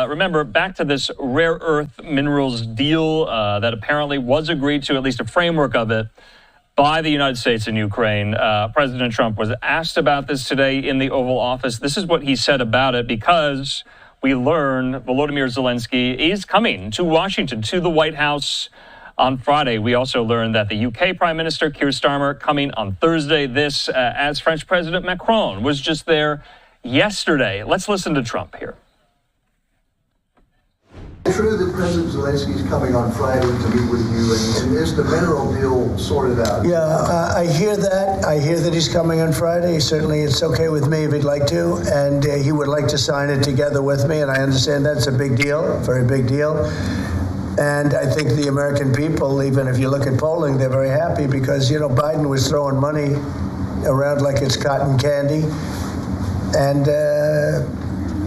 remember, back to this rare earth minerals deal that apparently was agreed to, at least a framework of it, by the United States and Ukraine. President Trump was asked about this today in the Oval Office. This is what he said about it, because we learn Volodymyr Zelenskyy is coming to Washington, to the White House on Friday. We also learned that the UK Prime Minister, Keir Starmer, coming on Thursday. This as French President Macron was just there yesterday. Let's listen to Trump here. True that President Zelenskyy is coming on Friday to meet with you, and is the mineral deal sorted out? Yeah, I hear that. I hear that he's coming on Friday. Certainly, it's okay with me if he'd like to, and he would like to sign it together with me, and I understand that's a big deal, a very big deal. And I think the American people, even if you look at polling, they're very happy because, you know, Biden was throwing money around like it's cotton candy, and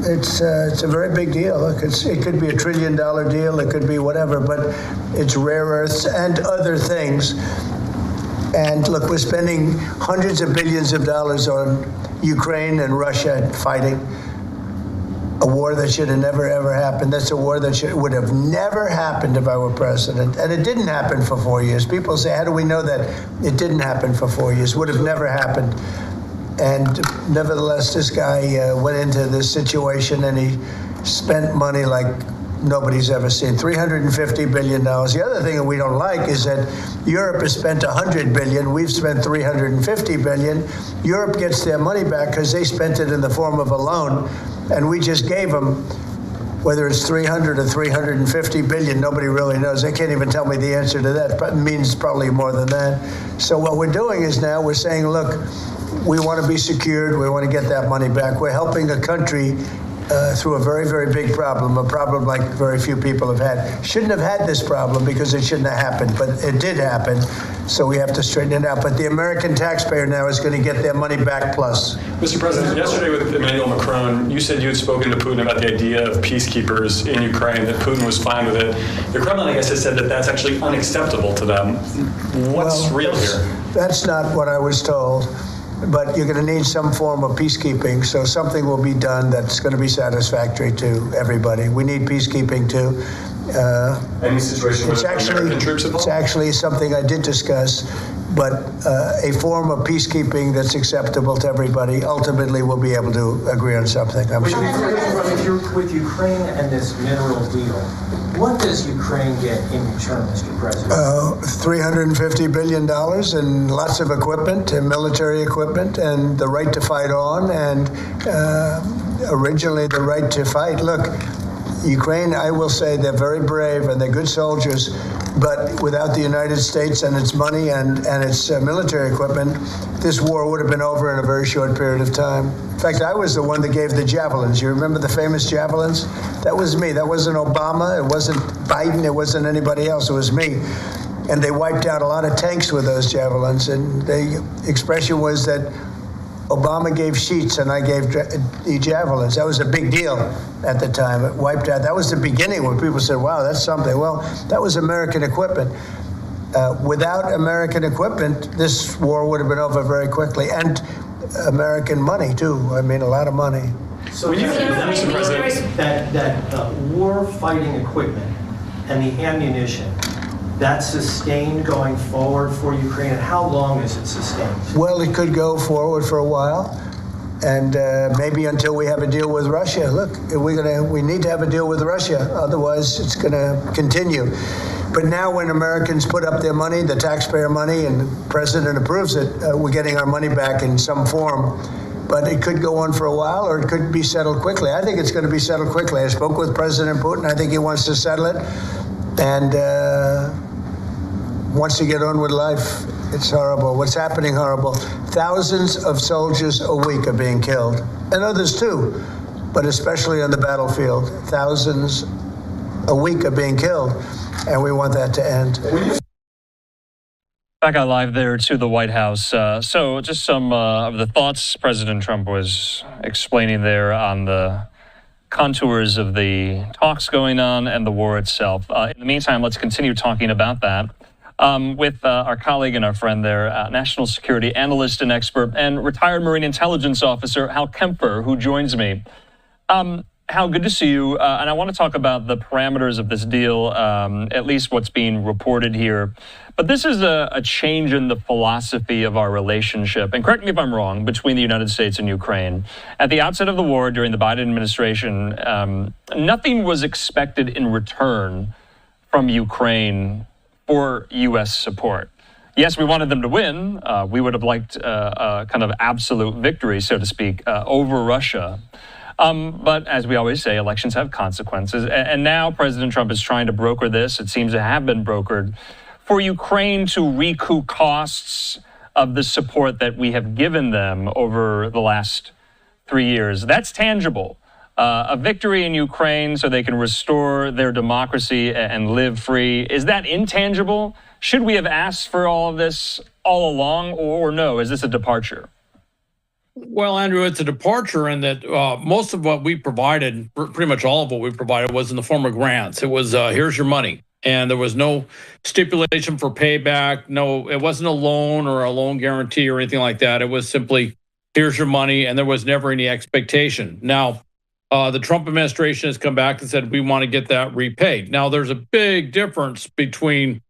it's a very big deal. Look, it could be $1 trillion deal, it could be whatever, but it's rare earths and other things. And look, we're spending hundreds of billions of dollars on Ukraine and Russia fighting a war that should have never, ever happened. That's a war that would have never happened if I were president. And it didn't happen for 4 years. People say, how do we know that it didn't happen for 4 years? Would have never happened. And nevertheless, this guy went into this situation and he spent money like nobody's ever seen, $350 billion. The other thing that we don't like is that Europe has spent $100 billion. We've spent $350 billion. Europe gets their money back because they spent it in the form of a loan, and we just gave them, whether it's 300 or 350 billion, nobody really knows. They can't even tell me the answer to that, but it means probably more than that. So what we're doing is now we're saying, look, we want to be secured. We want to get that money back. We're helping a country through a very, very big problem, a problem like very few people have had. Shouldn't have had this problem because it shouldn't have happened, but it did happen, so we have to straighten it out. But the American taxpayer now is going to get their money back plus. Mr. President, yesterday with Emmanuel Macron, you said you had spoken to Putin about the idea of peacekeepers in Ukraine, that Putin was fine with it. The Kremlin, I guess, has said that that's actually unacceptable to them. What's real here? That's not what I was told. But you're going to need some form of peacekeeping, so something will be done that's going to be satisfactory to everybody. We need peacekeeping too. Any situation with American troops involved? It's actually something I did discuss, but a form of peacekeeping that's acceptable to everybody. Ultimately, we'll be able to agree on something, I'm sure. With Ukraine and this mineral deal, what does Ukraine get in return, Mr. President? $350 billion and lots of equipment and military equipment and the right to fight on and originally the right to fight. Look, Ukraine, I will say they're very brave and they're good soldiers, but without the United States and its money and its military equipment, this war would have been over in a very short period of time. In fact, I was the one that gave the javelins. You remember the famous javelins? That was me. That wasn't Obama. It wasn't Biden. It wasn't anybody else. It was me. And they wiped out a lot of tanks with those javelins. And the expression was that Obama gave sheets and I gave the javelins. That was a big deal at the time. It wiped out. That was the beginning when people said, wow, that's something. Well, that was American equipment. Without American equipment, this war would have been over very quickly. And American money, too. I mean, a lot of money. So Mr. President, that war-fighting equipment and the ammunition, that's sustained going forward for Ukraine, and how long is it sustained? Well, it could go forward for a while, and maybe until we have a deal with Russia. Look, we need to have a deal with Russia, otherwise it's going to continue. But now when Americans put up their money, the taxpayer money, and the president approves it, we're getting our money back in some form. But it could go on for a while, or it could be settled quickly. I think it's going to be settled quickly. I spoke with President Putin. I think he wants to settle it, and wants to get on with life. It's horrible. What's happening horrible. Thousands of soldiers a week are being killed, and others too, but especially on the battlefield. Thousands a week are being killed, and we want that to end. Back on live there to the White House. So just some of the thoughts President Trump was explaining there on the contours of the talks going on and the war itself. In the meantime, let's continue talking about that with our colleague and our friend there, national security analyst and expert and retired Marine intelligence officer Hal Kemper, who joins me. Hal, good to see you. And I want to talk about the parameters of this deal, at least what's being reported here. But this is a change in the philosophy of our relationship. And correct me if I'm wrong, between the United States and Ukraine. At the outset of the war, during the Biden administration, nothing was expected in return from Ukraine for U.S. support. Yes, we wanted them to win. We would have liked a kind of absolute victory, so to speak, over Russia. But as we always say, elections have consequences. And now President Trump is trying to broker this. It seems to have been brokered for Ukraine to recoup costs of the support that we have given them over the last 3 years. That's tangible. A victory in Ukraine so they can restore their democracy and live free. Is that intangible? Should we have asked for all of this all along, or no? Is this a departure? Well, Andrew, it's a departure in that most of what we provided, pretty much all of what we provided, was in the form of grants. It was, here's your money. And there was no stipulation for payback. No, it wasn't a loan or a loan guarantee or anything like that. It was simply, here's your money. And there was never any expectation. Now, the Trump administration has come back and said, we want to get that repaid. Now, there's a big difference between,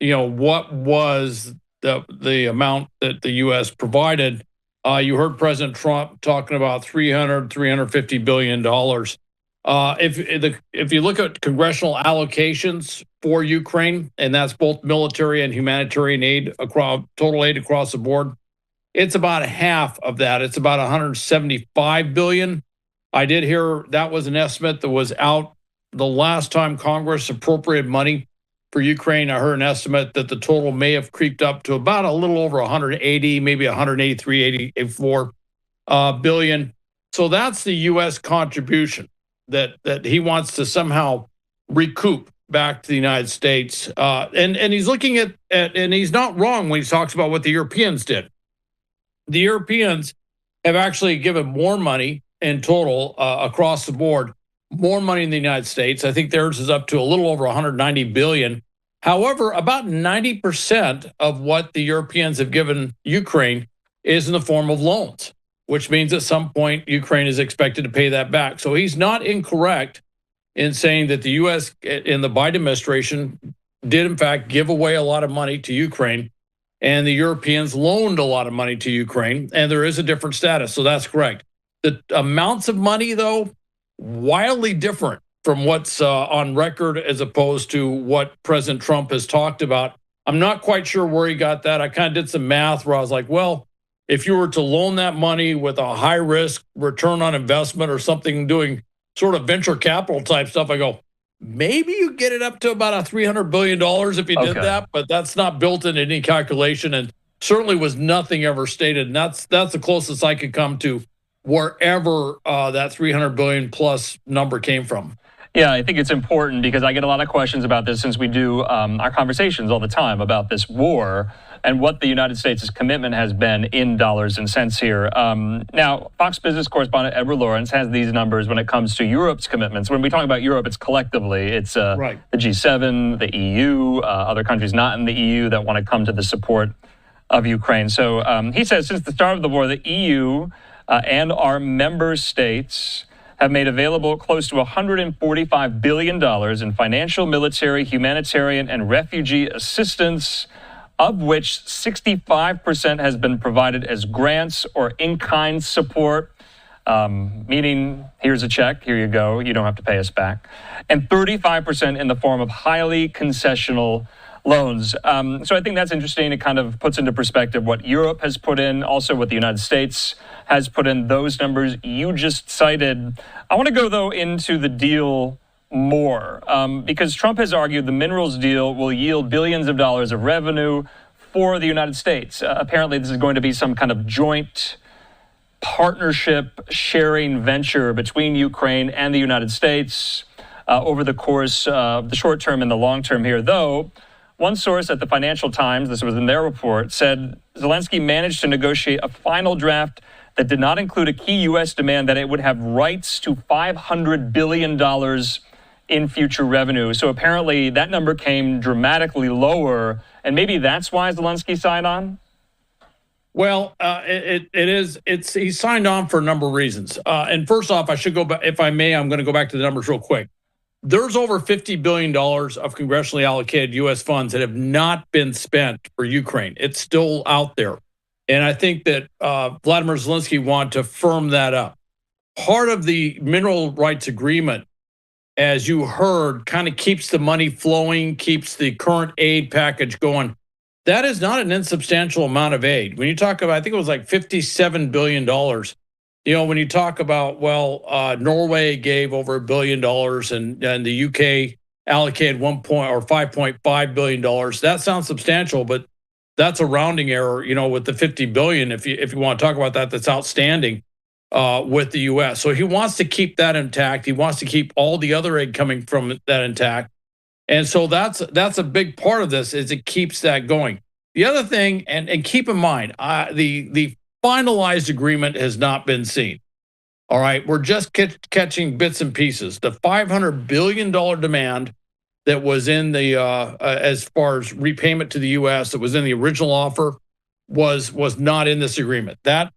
what was the amount that the U.S. provided. You heard President Trump talking about $350 billion. If you look at congressional allocations for Ukraine, and that's both military and humanitarian aid, total aid across the board, it's about half of that. It's about $175 billion. I did hear that was an estimate that was out the last time Congress appropriated money for Ukraine. I heard an estimate that the total may have creeped up to about a little over 180, maybe 183, 84 billion. So that's the U.S. contribution that he wants to somehow recoup back to the United States. And he's looking at, and he's not wrong when he talks about what the Europeans did. The Europeans have actually given more money in total across the board, more money in the United States. I think theirs is up to a little over 190 billion. However, about 90% of what the Europeans have given Ukraine is in the form of loans, which means at some point Ukraine is expected to pay that back. So he's not incorrect in saying that the U.S. in the Biden administration did in fact give away a lot of money to Ukraine, and the Europeans loaned a lot of money to Ukraine, and there is a different status. So that's correct. The amounts of money, though, wildly different from what's on record as opposed to what President Trump has talked about. I'm not quite sure where he got that. I kind of did some math where I was like, well, if you were to loan that money with a high risk return on investment or something, doing sort of venture capital type stuff, I go, maybe you get it up to about $300 billion if you did that, but that's not built in any calculation, and certainly was nothing ever stated. And that's the closest I could come to wherever that 300 billion plus number came from. Yeah, I think it's important because I get a lot of questions about this since we do our conversations all the time about this war and what the United States' commitment has been in dollars and cents here. Now, Fox Business correspondent Edward Lawrence has these numbers when it comes to Europe's commitments. When we talk about Europe, it's collectively. It's the G7, the EU, other countries not in the EU that want to come to the support of Ukraine. So he says since the start of the war, the EU and our member states have made available close to $145 billion in financial, military, humanitarian, and refugee assistance, of which 65% has been provided as grants or in-kind support, meaning here's a check, here you go, you don't have to pay us back, and 35% in the form of highly concessional loans. So I think that's interesting. It kind of puts into perspective what Europe has put in, also what the United States has put in, those numbers you just cited. I want to go, though, into the deal more because Trump has argued the minerals deal will yield billions of dollars of revenue for the United States. Apparently, this is going to be some kind of joint partnership sharing venture between Ukraine and the United States over the course of the short term and the long term here, though. One source at the Financial Times, this was in their report, said Zelenskyy managed to negotiate a final draft that did not include a key U.S. demand that it would have rights to $500 billion in future revenue. So apparently that number came dramatically lower, and maybe that's why Zelenskyy signed on? Well, he signed on for a number of reasons. And first off, I should go back, if I may, I'm going to go back to the numbers real quick. There's over $50 billion of congressionally allocated U.S. funds that have not been spent for Ukraine. It's still out there. And I think that Vladimir Zelenskyy wants to firm that up. Part of the mineral rights agreement, as you heard, kind of keeps the money flowing, keeps the current aid package going. That is not an insubstantial amount of aid. When you talk about, I think it was like $57 billion. When you talk about, Norway gave over $1 billion and the UK allocated $5.5 billion. That sounds substantial, but that's a rounding error, with the $50 billion, if you want to talk about that, that's outstanding with the US. So he wants to keep that intact. He wants to keep all the other aid coming from that intact. And so that's a big part of this, is it keeps that going. The other thing, and keep in mind, the finalized agreement has not been seen. All right, we're just catching bits and pieces. The $500 billion demand that was in the as far as repayment to the U.S. that was in the original offer was not in this agreement. That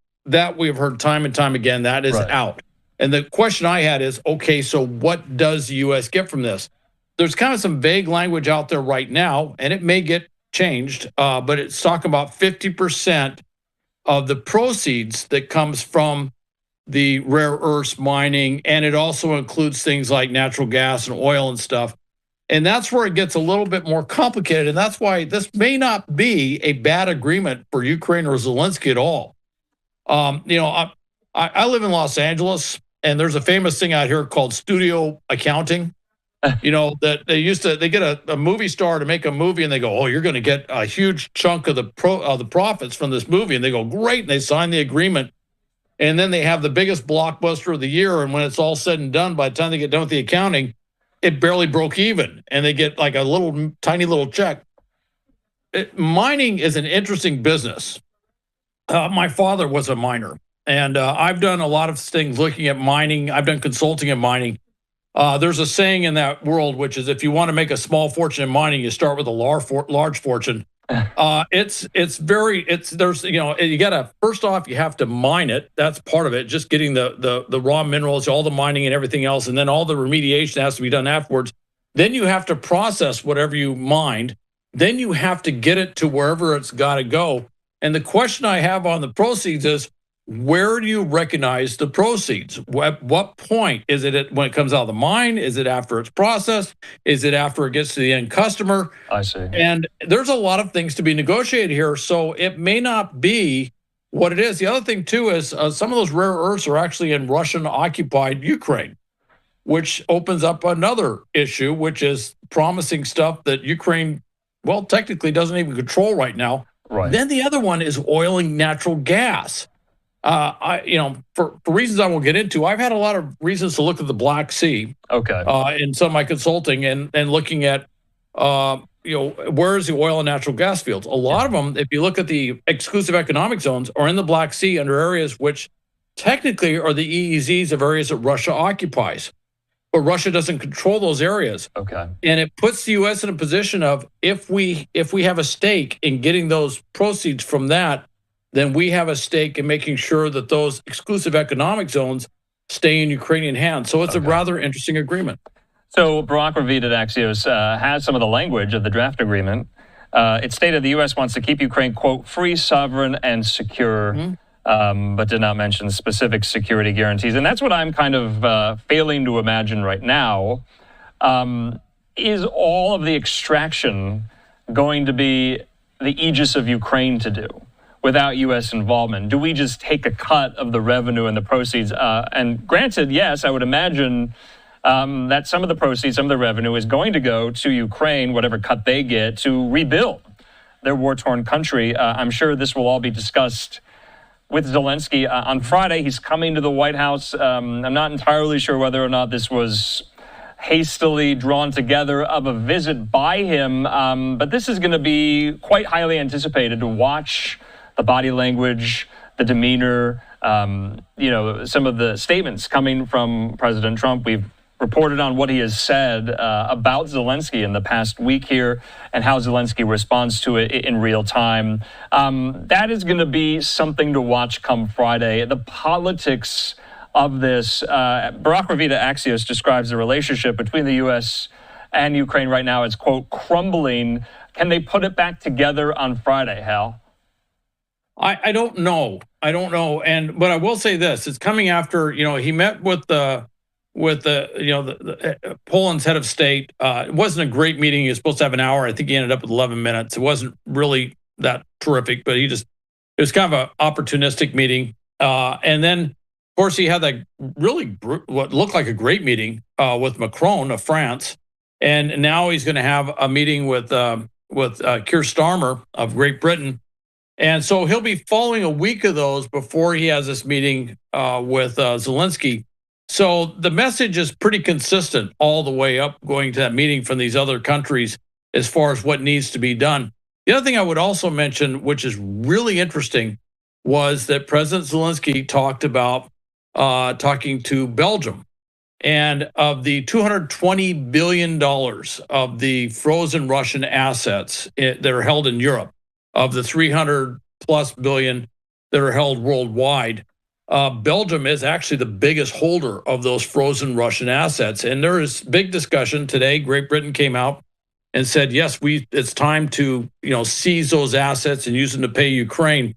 we've heard time and time again, that is out. And the question I had is, okay, so what does the U.S. get from this? There's kind of some vague language out there right now, and it may get changed, but it's talking about 50% of the proceeds that comes from the rare earths mining, and it also includes things like natural gas and oil and stuff. And that's where it gets a little bit more complicated, and that's why this may not be a bad agreement for Ukraine or Zelenskyy at all. I live in Los Angeles, and there's a famous thing out here called studio accounting. That they get a movie star to make a movie, and they go, "Oh, you're going to get a huge chunk of the profits from this movie," and they go, "Great," and they sign the agreement, and then they have the biggest blockbuster of the year, and when it's all said and done, by the time they get done with the accounting, it barely broke even, and they get like a tiny little check. Mining is an interesting business. My father was a miner, and I've done a lot of things looking at mining. I've done consulting in mining. There's a saying in that world, which is, if you want to make a small fortune in mining, you start with a large fortune. You gotta, first off, you have to mine it. That's part of it. Just getting the raw minerals, all the mining and everything else. And then all the remediation has to be done afterwards. Then you have to process whatever you mined. Then you have to get it to wherever it's got to go. And the question I have on the proceeds is, where do you recognize the proceeds? At what point? Is it when it comes out of the mine? Is it after it's processed? Is it after it gets to the end customer? I see. And there's a lot of things to be negotiated here, so it may not be what it is. The other thing, too, is some of those rare earths are actually in Russian-occupied Ukraine, which opens up another issue, which is promising stuff that Ukraine, technically doesn't even control right now. Right. Then the other one is oil and natural gas. For reasons I won't get into, I've had a lot of reasons to look at the Black Sea. Okay. In some of my consulting and looking at, where is the oil and natural gas fields? A lot of them, if you look at the exclusive economic zones, are in the Black Sea under areas which technically are the EEZs of areas that Russia occupies. But Russia doesn't control those areas. Okay. And it puts the U.S. in a position of, if we have a stake in getting those proceeds from that, then we have a stake in making sure that those exclusive economic zones stay in Ukrainian hands. So it's a rather interesting agreement. So Barack Ravid at Axios has some of the language of the draft agreement. It stated the U.S. wants to keep Ukraine, quote, free, sovereign, and secure, but did not mention specific security guarantees. And that's what I'm kind of failing to imagine right now. Is all of the extraction going to be the aegis of Ukraine to do without U.S. involvement? Do we just take a cut of the revenue and the proceeds? And granted, yes, I would imagine that some of the proceeds, some of the revenue is going to go to Ukraine, whatever cut they get, to rebuild their war-torn country. I'm sure this will all be discussed with Zelenskyy. On Friday, he's coming to the White House. I'm not entirely sure whether or not this was hastily drawn together of a visit by him, but this is going to be quite highly anticipated to watch the body language, the demeanor, some of the statements coming from President Trump. We've reported on what he has said about Zelenskyy in the past week here and how Zelenskyy responds to it in real time. That is going to be something to watch come Friday. The politics of this, Barack Revita Axios describes the relationship between the U.S. and Ukraine right now as, quote, crumbling. Can they put it back together on Friday, Hal? I don't know. But I will say this: it's coming after he met with the Poland's head of state. It wasn't a great meeting. He was supposed to have an hour. I think he ended up with 11 minutes. It wasn't really that terrific, but it was kind of an opportunistic meeting. And then, of course, he had that really what looked like a great meeting with Macron of France, and now he's going to have a meeting with Keir Starmer of Great Britain. And so he'll be following a week of those before he has this meeting with Zelenskyy. So the message is pretty consistent all the way up going to that meeting from these other countries as far as what needs to be done. The other thing I would also mention, which is really interesting, was that President Zelenskyy talked about talking to Belgium. And of the $220 billion of the frozen Russian assets that are held in Europe, of the 300 plus billion that are held worldwide, Belgium is actually the biggest holder of those frozen Russian assets. And there is big discussion today. Great Britain came out and said, yes, it's time to seize those assets and use them to pay Ukraine.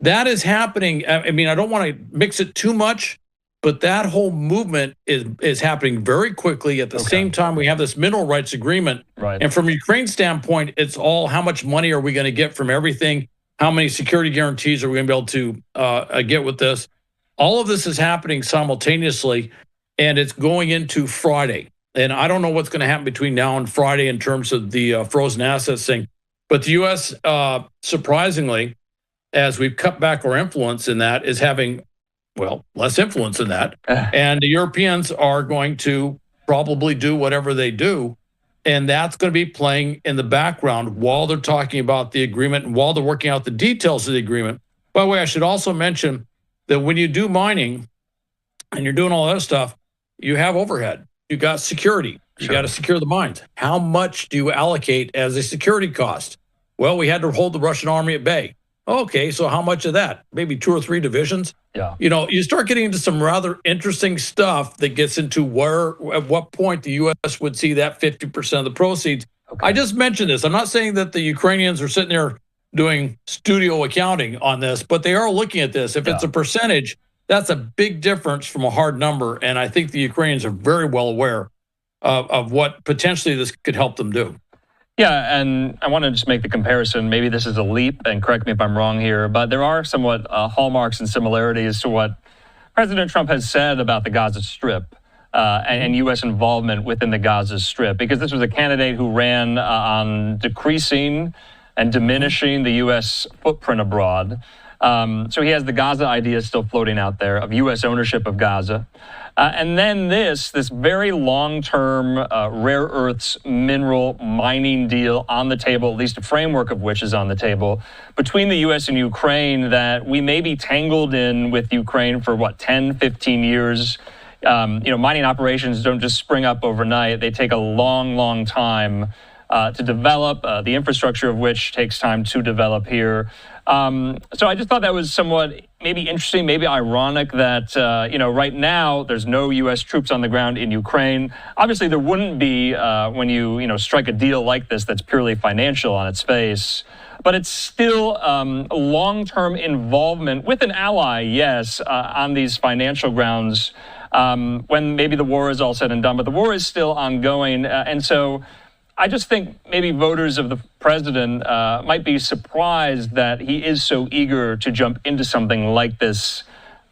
That is happening. I mean, I don't want to mix it too much, but that whole movement is happening very quickly. At the same time, we have this mineral rights agreement. Right. And from Ukraine's standpoint, it's all how much money are we going to get from everything? How many security guarantees are we going to be able to get with this? All of this is happening simultaneously, and it's going into Friday. And I don't know what's going to happen between now and Friday in terms of the frozen assets thing. But the U.S., surprisingly, as we've cut back our influence in that, is having less influence in that. And the Europeans are going to probably do whatever they do. And that's going to be playing in the background while they're talking about the agreement and while they're working out the details of the agreement. By the way, I should also mention that when you do mining and you're doing all that stuff, you have overhead. You got security. You got to secure the mines. How much do you allocate as a security cost? Well, we had to hold the Russian army at bay. Okay, so how much of that? Maybe 2 or 3 divisions? Yeah. You start getting into some rather interesting stuff that gets into at what point the U.S. would see that 50% of the proceeds. Okay. I just mentioned this. I'm not saying that the Ukrainians are sitting there doing studio accounting on this, but they are looking at this. If it's a percentage, that's a big difference from a hard number. And I think the Ukrainians are very well aware of what potentially this could help them do. Yeah, and I want to just make the comparison. Maybe this is a leap, and correct me if I'm wrong here, but there are somewhat hallmarks and similarities to what President Trump has said about the Gaza Strip and U.S. involvement within the Gaza Strip, because this was a candidate who ran on decreasing and diminishing the U.S. footprint abroad. So he has the Gaza idea still floating out there of U.S. ownership of Gaza. And then this very long-term rare earths mineral mining deal on the table, at least a framework of which is on the table, between the U.S. and Ukraine that we may be tangled in with Ukraine for, 10, 15 years. Mining operations don't just spring up overnight. They take a long, long time to develop, the infrastructure of which takes time to develop here. So I just thought that was somewhat maybe interesting, maybe ironic that, right now there's no U.S. troops on the ground in Ukraine. Obviously, there wouldn't be when you strike a deal like this that's purely financial on its face. But it's still long-term involvement with an ally, yes, on these financial grounds when maybe the war is all said and done. But the war is still ongoing. And so I just think maybe voters of the president might be surprised that he is so eager to jump into something like this.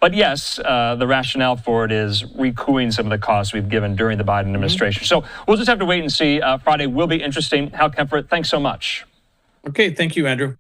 But yes, the rationale for it is recouping some of the costs we've given during the Biden administration. So we'll just have to wait and see. Friday will be interesting. Hal Kempfert, thanks so much. Okay, thank you, Andrew.